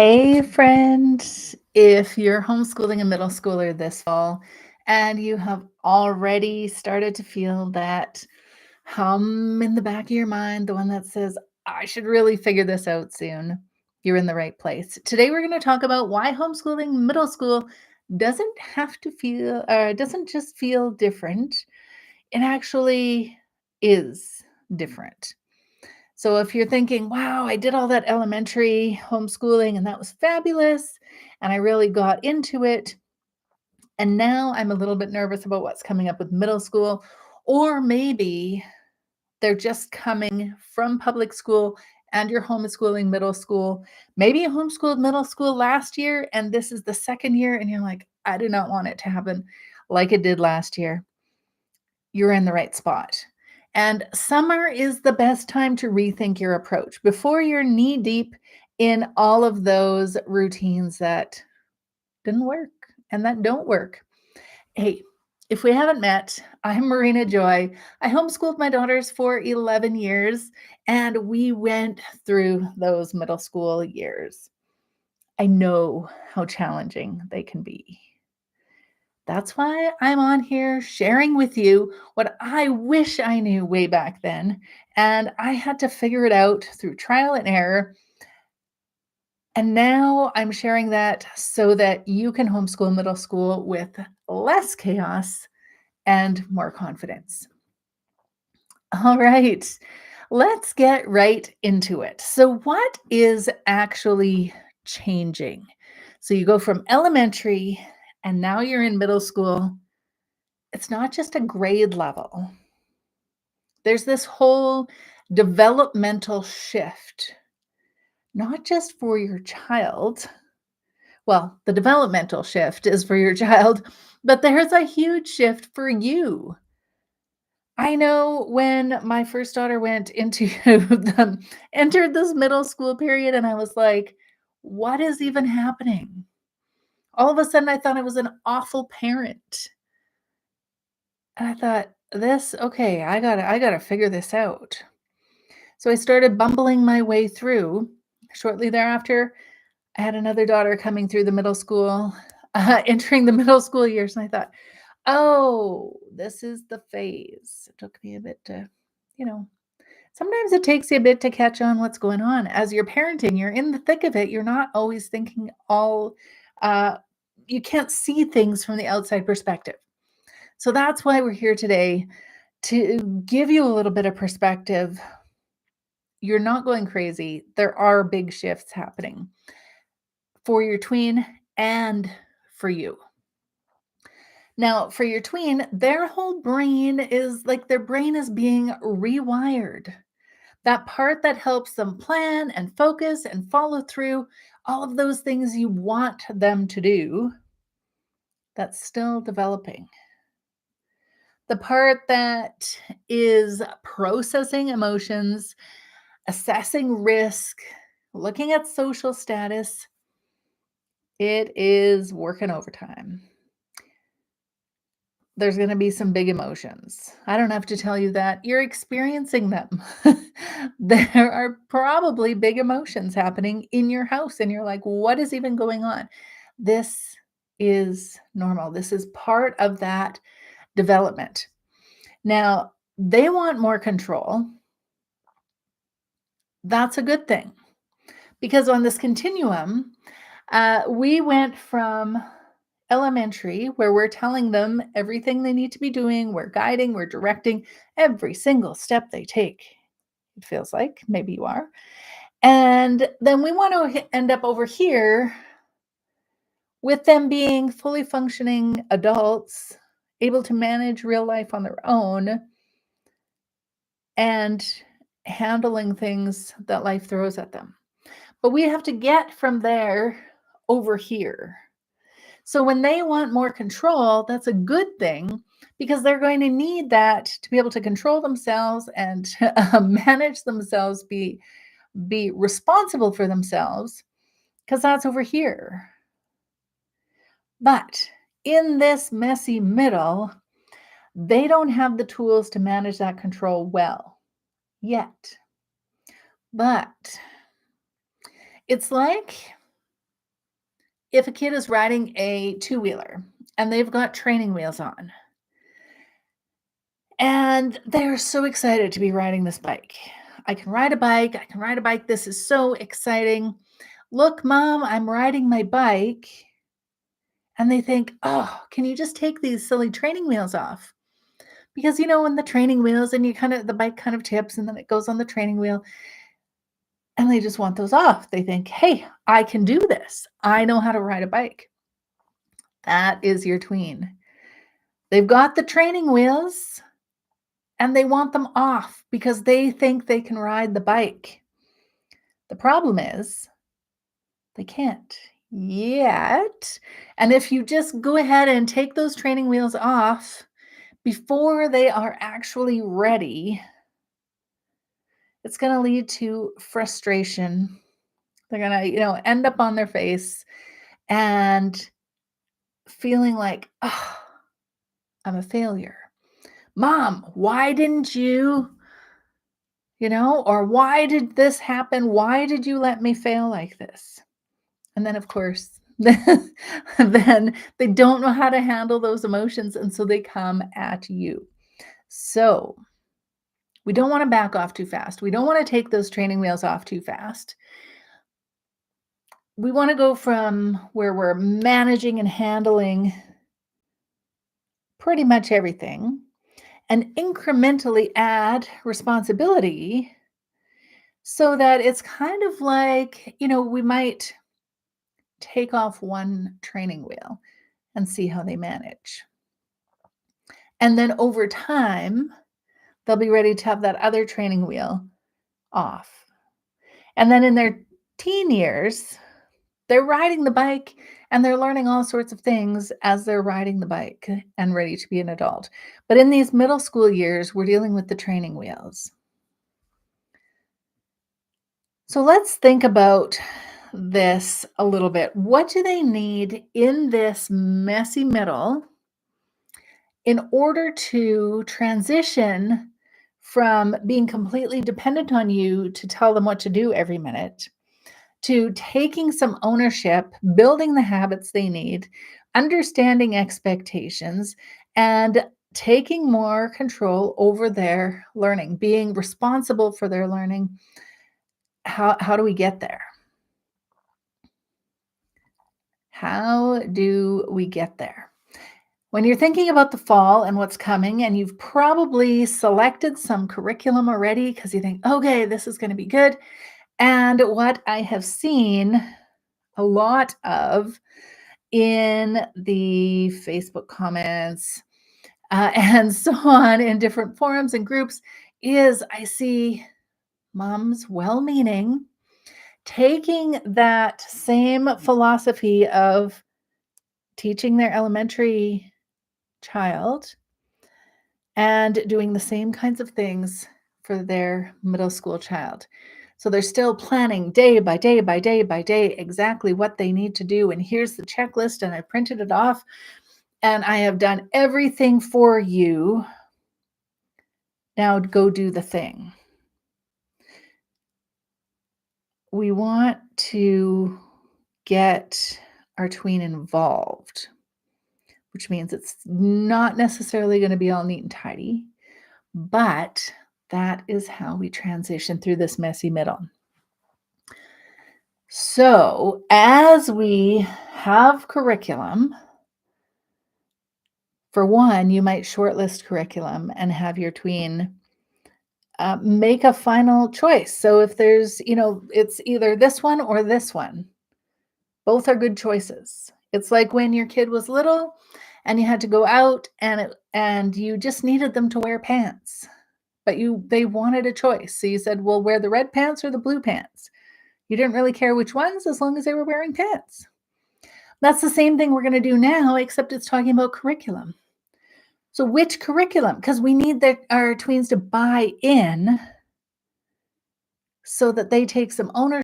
Hey, friend. If you're homeschooling a middle schooler this fall and you have already started to feel that hum in the back of your mind, the one that says, I should really figure this out soon, you're in the right place. Today, we're going to talk about why homeschooling middle school doesn't have to feel, doesn't just feel different. It actually is different. So if you're thinking, wow, I did all that elementary homeschooling and that was fabulous, and I really got into it, and now I'm a little bit nervous about what's coming up with middle school, or maybe they're just coming from public school and you're homeschooling middle school. Maybe you homeschooled middle school last year and this is the second year, and you're like, I do not want it to happen like it did last year. You're in the right spot. And summer is the best time to rethink your approach before you're knee deep in all of those routines that didn't work and that don't work. Hey, if we haven't met, I'm Marina Joy. I homeschooled my daughters for 11 years and we went through those middle school years. I know how challenging they can be. That's why I'm on here sharing with you what I wish I knew way back then. And I had to figure it out through trial and error. And now I'm sharing that so that you can homeschool middle school with less chaos and more confidence. All right, let's get right into it. So, what is actually changing? So, you go from elementary and now you're in middle school. It's not just a grade level. There's this whole developmental shift, not just for your child. Well, the developmental shift is for your child, but there's a huge shift for you. I know when my first daughter went into entered this middle school period, and I was like, what is even happening? All of a sudden, I thought I was an awful parent. And I thought, okay, I gotta figure this out. So I started bumbling my way through. Shortly thereafter, I had another daughter coming through the middle school, entering the middle school years. And I thought, oh, this is the phase. It took me a bit to, you know, sometimes it takes you a bit to catch on what's going on. As you're parenting, you're in the thick of it. You're not always thinking uh, you can't see things from the outside perspective. So that's why we're here today to give you a little bit of perspective. You're not going crazy. There are big shifts happening for your tween and for you. Now, for your tween, their whole brain is like their brain is being rewired. That part that helps them plan and focus and follow through all of those things you want them to do, that's still developing. The part that is processing emotions, assessing risk, looking at social status, it is working overtime. There's going to be some big emotions. I don't have to tell you that. You're experiencing them. There are probably big emotions happening in your house, and you're like, what is even going on? This is normal. This is part of that development. Now, they want more control. That's a good thing because on this continuum, we went from elementary, where we're telling them everything they need to be doing, we're guiding, we're directing every single step they take. It feels like maybe you are. And then we want to end up over here with them being fully functioning adults, able to manage real life on their own and handling things that life throws at them. But we have to get from there over here. So when they want more control, that's a good thing because they're going to need that to be able to control themselves and manage themselves, be responsible for themselves, because that's over here. But in this messy middle, they don't have the tools to manage that control well yet. But it's like if a kid is riding a two-wheeler and they've got training wheels on, and they're so excited to be riding this bike. I can ride a bike. I can ride a bike. This is so exciting. Look, mom, I'm riding my bike. And they think, oh, can you just take these silly training wheels off? Because, when the training wheels and the bike kind of tips and then it goes on the training wheel and they just want those off. They think, hey, I can do this. I know how to ride a bike. That is your tween. They've got the training wheels and they want them off because they think they can ride the bike. The problem is they can't yet. And if you just go ahead and take those training wheels off before they are actually ready, it's going to lead to frustration. They're going to, end up on their face and feeling like, oh, I'm a failure. Mom, why didn't you, or why did this happen? Why did you let me fail like this? And then, of course, then they don't know how to handle those emotions. And so they come at you. So we don't want to back off too fast. We don't want to take those training wheels off too fast. We want to go from where we're managing and handling pretty much everything and incrementally add responsibility so that it's kind of like, we might take off one training wheel and see how they manage. And then over time, they'll be ready to have that other training wheel off. And then in their teen years, they're riding the bike and they're learning all sorts of things as they're riding the bike and ready to be an adult. But in these middle school years, we're dealing with the training wheels. So let's think about this a little bit. What do they need in this messy middle in order to transition from being completely dependent on you to tell them what to do every minute to taking some ownership, building the habits they need, understanding expectations, and taking more control over their learning, being responsible for their learning? How do we get there? How do we get there? When you're thinking about the fall and what's coming, and you've probably selected some curriculum already because you think, okay, this is going to be good. And what I have seen a lot of in the Facebook comments and so on in different forums and groups is I see moms, well-meaning, taking that same philosophy of teaching their elementary child and doing the same kinds of things for their middle school child. So they're still planning day by day by day by day exactly what they need to do. And here's the checklist, and I printed it off, and I have done everything for you. Now go do the thing. We want to get our tween involved, which means it's not necessarily going to be all neat and tidy, but that is how we transition through this messy middle. So as we have curriculum, for one, you might shortlist curriculum and have your tween make a final choice. So if there's, it's either this one or this one. Both are good choices. It's like when your kid was little and you had to go out and you just needed them to wear pants, but they wanted a choice. So you said, well, wear the red pants or the blue pants. You didn't really care which ones as long as they were wearing pants. That's the same thing we're going to do now, except it's talking about curriculum. So which curriculum? Because we need our tweens to buy in so that they take some ownership